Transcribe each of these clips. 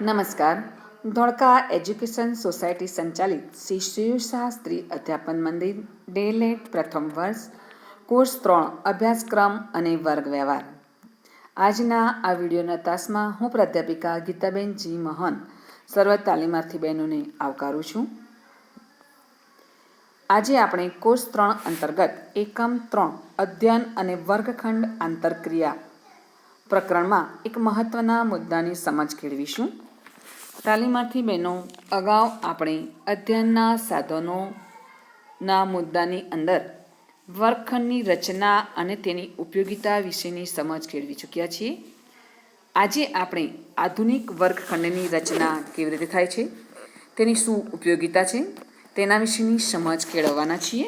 નમસ્કાર. Dholka education society સંચાલિત શ્રી શ્રેયુષ શાસ્ત્રી અધ્યાપન મંદિર ડેલેટ પ્રથમ વર્ષ કોર્સ 3 અભ્યાસક્રમ અને વર્ગ વ્યવહાર. આજના આ વિડીયોના તાસમાં હું પ્રાધ્યાપિકા ગીતાબેન જી મહન સર્વ તાલીમાર્થી બહેનોને આવકારું છું. આજે આપણે કોર્સ 3 અંતર્ગત એકમ 3 અધ્યયન અને વર્ગખંડ આંતરક્રિયા પ્રકરણમાં એક મહત્વના મુદ્દાની સમજ કેળવીશું. તાલીમાર્થી બહેનો, અગાઉ આપણે અધ્યયનના સાધનોના મુદ્દાની અંદર વર્ગખંડની રચના અને તેની ઉપયોગિતા વિશેની સમજ કેળવી ચૂક્યા છીએ. આજે આપણે આધુનિક વર્ગખંડની રચના કેવી રીતે થાય છે, તેની શું ઉપયોગિતા છે, તેના વિશેની સમજ કેળવવાના છીએ.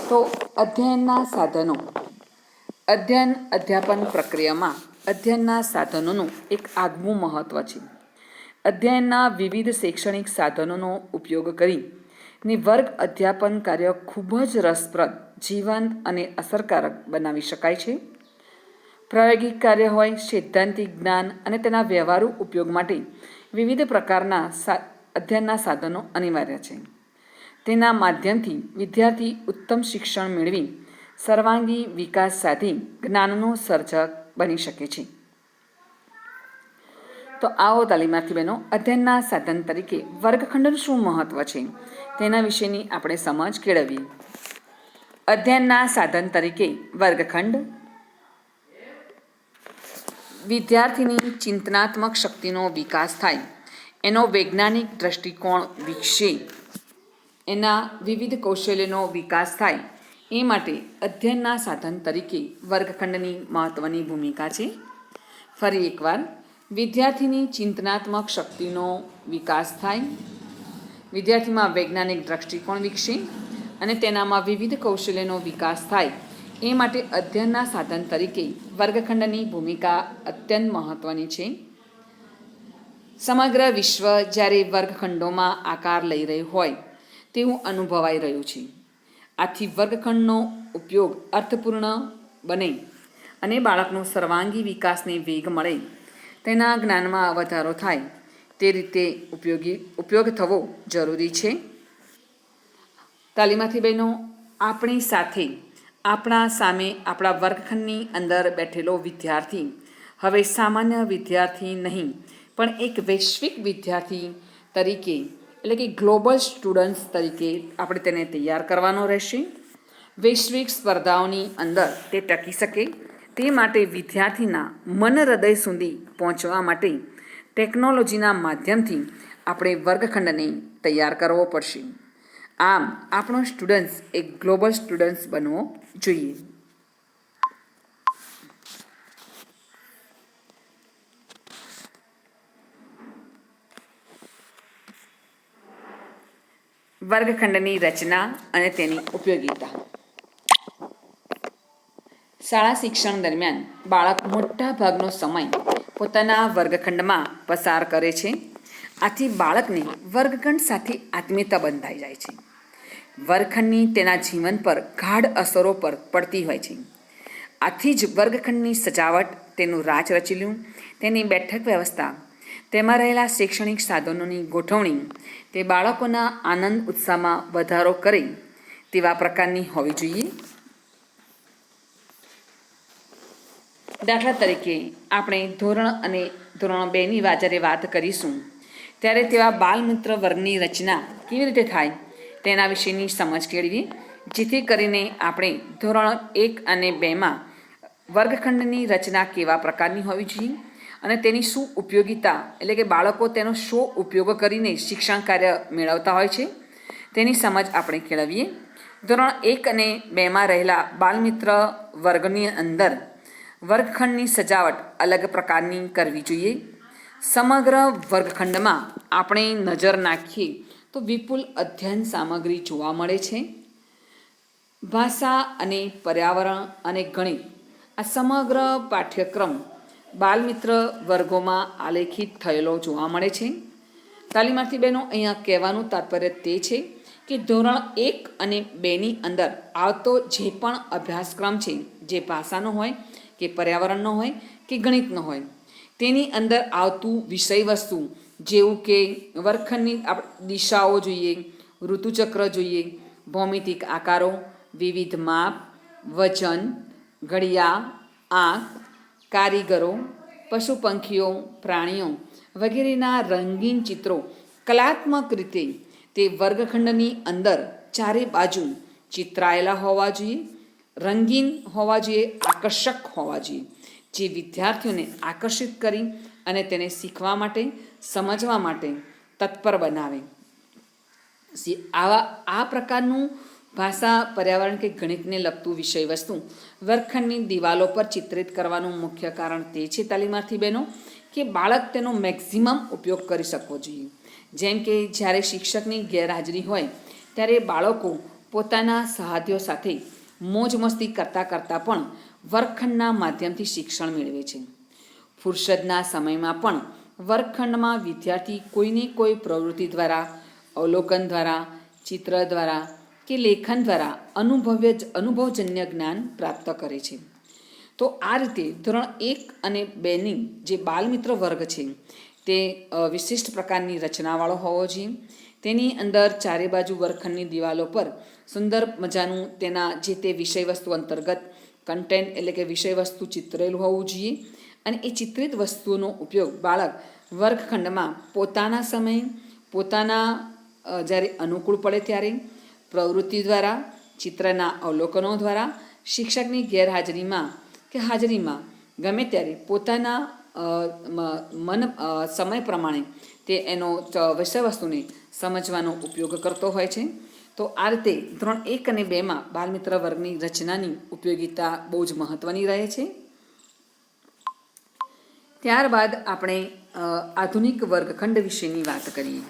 તો અધ્યયનના સાધનો. અધ્યયન અધ્યાપન પ્રક્રિયામાં અધ્યયનના સાધનોનું એક આગવું મહત્ત્વ છે. અધ્યયનના વિવિધ શૈક્ષણિક સાધનોનો ઉપયોગ કરીને વર્ગ અધ્યાપન કાર્ય ખૂબ જ રસપ્રદ, જીવંત અને અસરકારક બનાવી શકાય છે. પ્રાયોગિક કાર્ય હોય, સૈદ્ધાંતિક જ્ઞાન અને તેના વ્યવહારુ ઉપયોગ માટે વિવિધ પ્રકારના અધ્યયનના સાધનો અનિવાર્ય છે. તેના માધ્યમથી વિદ્યાર્થી ઉત્તમ શિક્ષણ મેળવી સર્વાંગી વિકાસ સાધી જ્ઞાનનો સર્જક બની શકે છે. તો આવો તાલીમાર્થી બહેનો, અધ્યયનના સાધન તરીકે વર્ગખંડનું શું મહત્વ છે તેના વિશેની આપણે સમજ કેળવીએ. અધ્યયનના સાધન તરીકે વર્ગખંડ વિદ્યાર્થીની ચિંતનાત્મક શક્તિનો વિકાસ થાય, એનો વૈજ્ઞાનિક દ્રષ્ટિકોણ વિકસે, એના વિવિધ કૌશલ્યનો વિકાસ થાય, એ માટે અધ્યયનના સાધન તરીકે વર્ગખંડની મહત્ત્વની ભૂમિકા છે. ફરી એકવાર, વિદ્યાર્થીની ચિંતનાત્મક શક્તિનો વિકાસ થાય, વિદ્યાર્થીમાં વૈજ્ઞાનિક દ્રષ્ટિકોણ વિકસે અને તેનામાં વિવિધ કૌશલ્યનો વિકાસ થાય, એ માટે અધ્યયનના સાધન તરીકે વર્ગખંડની ભૂમિકા અત્યંત મહત્ત્વની છે. સમગ્ર વિશ્વ જ્યારે વર્ગખંડોમાં આકાર લઈ રહ્યું હોય તેવું અનુભવાઈ રહ્યું છે. આથી વર્ગખંડનો ઉપયોગ અર્થપૂર્ણ બને અને બાળકનો સર્વાંગી વિકાસને વેગ મળે, તેના જ્ઞાનમાં વધારો થાય, તે રીતે ઉપયોગ થવો જરૂરી છે. તાલીમાર્થી બહેનો, આપણી સાથે આપણા સામે આપણા વર્ગખંડની અંદર બેઠેલો વિદ્યાર્થી હવે સામાન્ય વિદ્યાર્થી નહીં, પણ એક વૈશ્વિક વિદ્યાર્થી તરીકે, એટલે કે ગ્લોબલ સ્ટુડન્ટ્સ તરીકે આપણે તેને તૈયાર કરવાનો રહેશે. વૈશ્વિક સ્પર્ધાઓની અંદર તે ટકી શકે તે માટે વિદ્યાર્થીના મન હૃદય સુધી પહોંચવા માટે ટેકનોલોજીના માધ્યમથી આપણે વર્ગખંડને તૈયાર કરવો પડશે. આમ આપણો સ્ટુડન્ટ્સ એક ગ્લોબલ સ્ટુડન્ટ્સ બનવો જોઈએ. વર્ગખંડની રચના અને તેની ઉપયોગિતા. શાળા શિક્ષણ દરમિયાન બાળક મોટા ભાગનો સમય પોતાના વર્ગખંડમાં પસાર કરે છે. આથી બાળકને વર્ગખંડ સાથે આત્મીયતા બંધાઈ જાય છે. વર્ગખંડની તેના જીવન પર ગાઢ અસરો પડતી હોય છે. આથી જ વર્ગખંડની સજાવટ, તેનું રાચરચીલું, તેની બેઠક વ્યવસ્થા, તેમાં રહેલા શૈક્ષણિક સાધનોની ગોઠવણી તે બાળકોના આનંદ ઉત્સાહમાં વધારો કરે તેવા પ્રકારની હોવી જોઈએ. દાખલા તરીકે આપણે ધોરણ 2ની જ્યારે વાત કરીશું ત્યારે તેવા બાલમિત્ર વર્ગની રચના કેવી રીતે થાય તેના વિશેની સમજ કેળવી, જેથી કરીને આપણે ધોરણ 1 અને 2માં વર્ગખંડની રચના કેવા પ્રકારની હોવી જોઈએ અને તેની શું ઉપયોગિતા, એટલે કે બાળકો તેનો શું ઉપયોગ કરીને શિક્ષણ કાર્ય મેળવતા હોય છે તેની સમજ આપણે કેળવીએ. ધોરણ 1 અને 2માં રહેલા બાલમિત્ર વર્ગની અંદર વર્ગખંડની સજાવટ અલગ પ્રકારની કરવી જોઈએ. સમગ્ર વર્ગખંડમાં આપણે નજર નાખીએ તો વિપુલ અધ્યયન સામગ્રી જોવા મળે છે. ભાષા અને પર્યાવરણ અને ગણિત, આ સમગ્ર પાઠ્યક્રમ બાલમિત્ર વર્ગોમાં આલેખિત થયેલો જોવા મળે છે. તાલીમાર્થી બહેનો, અહીંયા કહેવાનું તાત્પર્ય તે છે કે ધોરણ 1 અને 2ની અંદર આવતો જે પણ અભ્યાસક્રમ છે, જે ભાષાનો હોય કે પર્યાવરણનો હોય કે ગણિતનો હોય, તેની અંદર આવતું વિષય વસ્તુ જેવું કે વર્ગખંડની દિશાઓ જોઈએ, ઋતુચક્ર જોઈએ, ભૌમિતિક આકારો, વિવિધ માપ, વજન, ઘડિયા, આંખ, કારીગરો, પશુ પંખીઓ, પ્રાણીઓ વગેરેના રંગીન ચિત્રો કલાત્મક રીતે તે વર્ગખંડની અંદર ચારે બાજુ ચિતરાયેલા હોવા જોઈએ, રંગીન હોવા જોઈએ, આકર્ષક હોવા જોઈએ, જે વિદ્યાર્થીઓને આકર્ષિત કરી અને તેને શીખવા માટે, સમજવા માટે તત્પર બનાવે. આ પ્રકારનું ભાષા, પર્યાવરણ કે ગણિતને લગતું વિષય વસ્તુ વર્ગખંડની દિવાલો પર ચિત્રિત કરવાનું મુખ્ય કારણ તે છે તાલીમાર્થી બહેનો કે બાળક તેનો મેક્સિમમ ઉપયોગ કરી શકવો જોઈએ. જેમ કે જ્યારે શિક્ષકની ગેરહાજરી હોય ત્યારે બાળકો પોતાના સહાધ્યો સાથે મોજ મસ્તી કરતાં પણ વર્ગખંડના માધ્યમથી શિક્ષણ મેળવે છે. ફુરસદના સમયમાં પણ વર્ગખંડમાં વિદ્યાર્થી કોઈને કોઈ પ્રવૃત્તિ દ્વારા, અવલોકન દ્વારા, ચિત્ર દ્વારા કે લેખન દ્વારા અનુભવજન્ય જ્ઞાન પ્રાપ્ત કરે છે. તો આ રીતે ધોરણ 1 અને 2ની જે બાલમિત્ર વર્ગ છે તે વિશિષ્ટ પ્રકારની રચનાવાળો હોવો જોઈએ. તેની અંદર ચારે બાજુ વર્ગખંડની દિવાલો પર સુંદર મજાનું તેના જે તે વિષય વસ્તુ અંતર્ગત કન્ટેન્ટ એટલે કે વિષય વસ્તુ ચિતરેલું હોવું જોઈએ. અને એ ચિત્રિત વસ્તુઓનો ઉપયોગ બાળક વર્ગખંડમાં પોતાના સમયે, પોતાના જ્યારે અનુકૂળ પડે ત્યારે પ્રવૃત્તિ દ્વારા, ચિત્રના અવલોકનો દ્વારા, શિક્ષકની ગેરહાજરીમાં કે હાજરીમાં ગમે ત્યારે પોતાના સમય પ્રમાણે તે એનો વિષય વસ્તુને સમજવાનો ઉપયોગ કરતો હોય છે. તો આ રીતે ધોરણ 1 અને 2માં બાલમિત્ર વર્ગની રચનાની ઉપયોગિતા બહુ જ મહત્ત્વની રહે છે. ત્યારબાદ આપણે આધુનિક વર્ગખંડ વિશેની વાત કરીએ.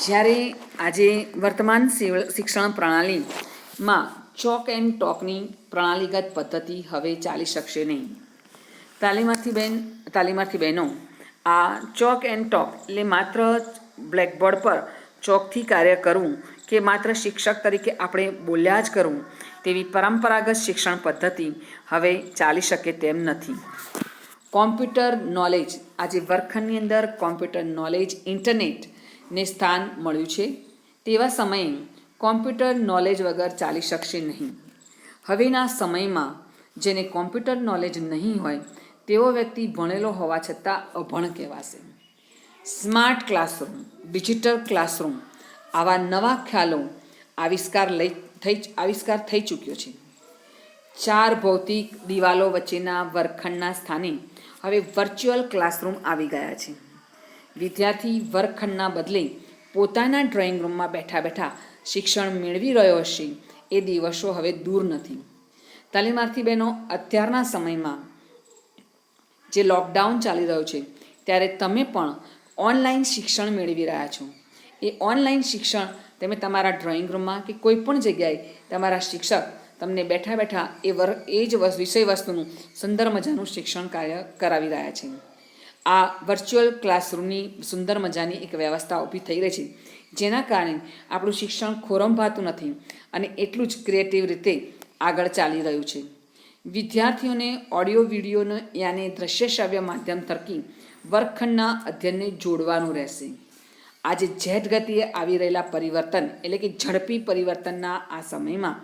જ્યારે આજે વર્તમાન શિક્ષણ પ્રણાલીમાં ચોક એન્ડ ટોકની પ્રણાલીગત પદ્ધતિ હવે ચાલી શકશે નહીં. તાલીમાર્થી બહેનો, આ ચોક એન્ડ ટોક એટલે માત્ર બ્લેકબોર્ડ પર ચોકથી કાર્ય કરવું કે માત્ર શિક્ષક તરીકે આપણે બોલ્યા જ કરવું તેવી પરંપરાગત શિક્ષણ પદ્ધતિ હવે ચાલી શકે તેમ નથી. કોમ્પ્યુટર નોલેજ, આજે વર્ગખંડની અંદર કોમ્પ્યુટર નોલેજ, ઇન્ટરનેટને સ્થાન મળ્યું છે. તેવા સમયે કોમ્પ્યુટર નોલેજ વગર ચાલી શકશે નહીં. હવેના સમયમાં જેને કોમ્પ્યુટર નોલેજ નહીં હોય તેવો વ્યક્તિ ભણેલો હોવા છતાં અભણ કહેવાશે. સ્માર્ટ ક્લાસરૂમ, ડિજિટલ ક્લાસરૂમ આવા નવા ખ્યાલો આવિષ્કાર થઈ ચૂક્યો છે. 4 ભૌતિક દિવાલો વચ્ચેના વર્ગખંડના સ્થાને હવે વર્ચ્યુઅલ ક્લાસરૂમ આવી ગયા છે. વિદ્યાર્થી વર્ગખંડના બદલે પોતાના ડ્રોઈંગ રૂમમાં બેઠા શિક્ષણ મેળવી રહ્યો હશે એ દિવસો હવે દૂર નથી. તાલીમાર્થી બહેનો, અત્યારના સમયમાં જે લોકડાઉન ચાલી રહ્યો છે ત્યારે તમે પણ ઓનલાઈન શિક્ષણ મેળવી રહ્યા છો. એ ઓનલાઈન શિક્ષણ તમે તમારા ડ્રોઈંગ રૂમમાં કે કોઈ પણ જગ્યાએ તમારા શિક્ષક તમને બેઠા એ જ વિષય વસ્તુનું સુંદર મજાનું શિક્ષણ કાર્ય કરાવી રહ્યા છે. આ વર્ચ્યુઅલ ક્લાસરૂમની સુંદર મજાની એક વ્યવસ્થા ઊભી થઈ રહી છે, જેના કારણે આપણું શિક્ષણ ખોરંભાતું નથી અને એટલું જ ક્રિએટિવ રીતે આગળ ચાલી રહ્યું છે. વિદ્યાર્થીઓને ઓડિયો, વિડીયોને યાને દ્રશ્ય શ્રાવ્ય માધ્યમ થકી વર્ગખંડના અધ્યયનને જોડવાનું રહેશે. આજે ઝેડ ગતિએ આવી રહેલા પરિવર્તન એટલે કે ઝડપી પરિવર્તનના આ સમયમાં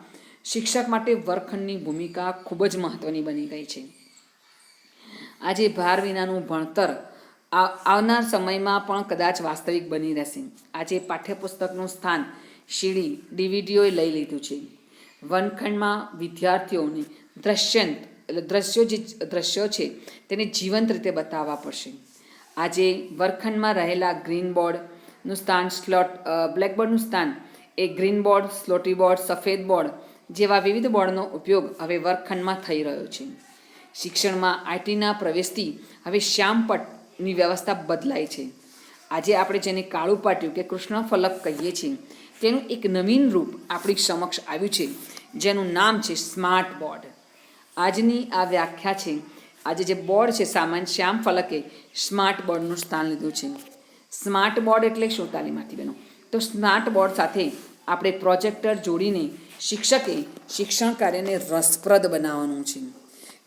શિક્ષક માટે વર્ગખંડની ભૂમિકા ખૂબ જ મહત્ત્વની બની ગઈ છે. આજે ભાર વિનાનું ભણતર આવનાર સમયમાં પણ કદાચ વાસ્તવિક બની રહેશે. આજે પાઠ્યપુસ્તકનું સ્થાન સીડી, ડીવીડીઓએ લઈ લીધું છે. વર્ગખંડમાં વિદ્યાર્થીઓને દ્રશ્યો છે તેને જીવંત રીતે બતાવવા પડશે. આજે વર્ગખંડમાં રહેલા ગ્રીન બોર્ડનું સ્થાન બ્લેકબોર્ડનું સ્થાન એ ગ્રીન બોર્ડ, સ્લોટી બોર્ડ, સફેદ બોર્ડ જેવા વિવિધ બોર્ડનો ઉપયોગ હવે વર્ગખંડમાં થઈ રહ્યો છે. શિક્ષણમાં આઈટીના પ્રવેશથી હવે શ્યામપટની વ્યવસ્થા બદલાઈ છે. આજે આપણે જેને કાળું પાટિયું કે કૃષ્ણ ફલક કહીએ છીએ તેનું એક નવીન રૂપ આપણી સમક્ષ આવ્યું છે, જેનું નામ છે સ્માર્ટ બોર્ડ. આજની આ વ્યાખ્યા છે. આજે જે બોર્ડ છે સામાન્ય શ્યામ ફલકે સ્માર્ટ બોર્ડનું સ્થાન લીધું છે. સ્માર્ટ બોર્ડ એટલે શું તાલીમાર્થી બહેનો? તો સ્માર્ટ બોર્ડ સાથે આપણે પ્રોજેક્ટર જોડીને શિક્ષકે શિક્ષણ કાર્યને રસપ્રદ બનાવવાનું છે.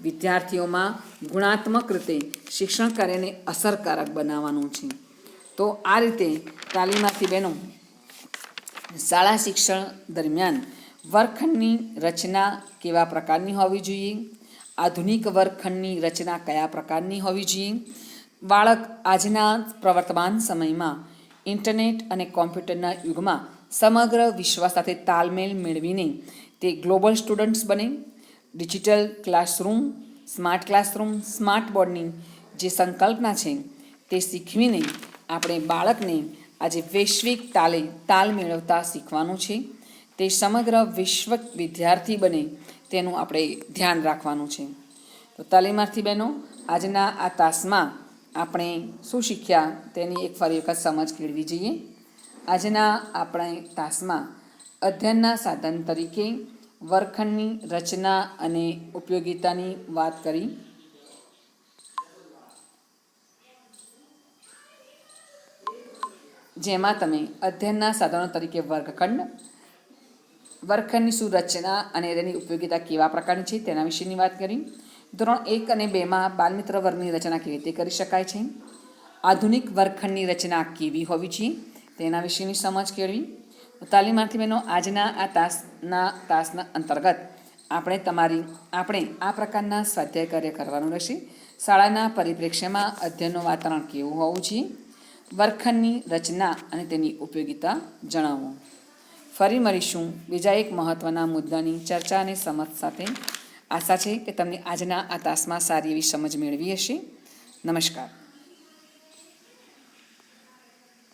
વિદ્યાર્થીઓમાં ગુણાત્મક રીતે શિક્ષણ કાર્યને અસરકારક બનાવવાનું છે. તો આ રીતે તાલીમાર્થી બહેનો શાળા શિક્ષણ દરમિયાન વર્ગખંડની રચના કેવા પ્રકારની હોવી જોઈએ, આધુનિક વર્ગખંડની રચના કયા પ્રકારની હોવી જોઈએ, બાળક આજના પ્રવર્તમાન સમયમાં ઇન્ટરનેટ અને કોમ્પ્યુટરના યુગમાં સમગ્ર વિશ્વ સાથે તાલમેલ મેળવીને તે ગ્લોબલ સ્ટુડન્ટ્સ બને. ડિજિટલ ક્લાસરૂમ, સ્માર્ટ બોર્ડની જે સંકલ્પના છે તે શીખવીને આપણે બાળકને આજે વૈશ્વિક તાલ મેળવતા શીખવાનું છે. તે સમગ્ર વિશ્વ વિદ્યાર્થી બને તેનું આપણે ધ્યાન રાખવાનું છે. તો તાલીમાર્થી બહેનો, આજના આ તાસમાં આપણે શું શીખ્યા તેની એક ફરી વખત સમજ કેળવી જોઈએ. આજના આપણે તાસમાં અધ્યયનના સાધન તરીકે વર્ગખંડની રચના અને ઉપયોગિતાની વાત કરી. જેમાં તમે અધ્યયનના સાધનો તરીકે વર્ગખંડની શું રચના અને તેની ઉપયોગિતા કેવા પ્રકારની છે તેના વિશેની વાત કરી. ધોરણ 1 અને 2માં બાલમિત્ર વર્ગની રચના કેવી રીતે કરી શકાય છે, આધુનિક વર્ગખંડની રચના કેવી હોવી જોઈએ તેના વિશેની સમજ કેળવી. તાલીમાર્થી બહેનો, આજના આ તાસના અંતર્ગત આપણે આ પ્રકારના સ્વાધ્યાય કાર્ય કરવાનું રહેશે. શાળાના પરિપ્રેક્ષ્યમાં અધ્યયનનું વાતાવરણ કેવું હોવું જોઈએ, વર્ગખંડની રચના અને તેની ઉપયોગિતા જણાવો. ફરી મળીશું બીજા એક મહત્ત્વના મુદ્દાની ચર્ચા અને સમજ સાથે. આશા છે કે તમને આજના આ તાસમાં સારી એવી સમજ મેળવી હશે. નમસ્કાર.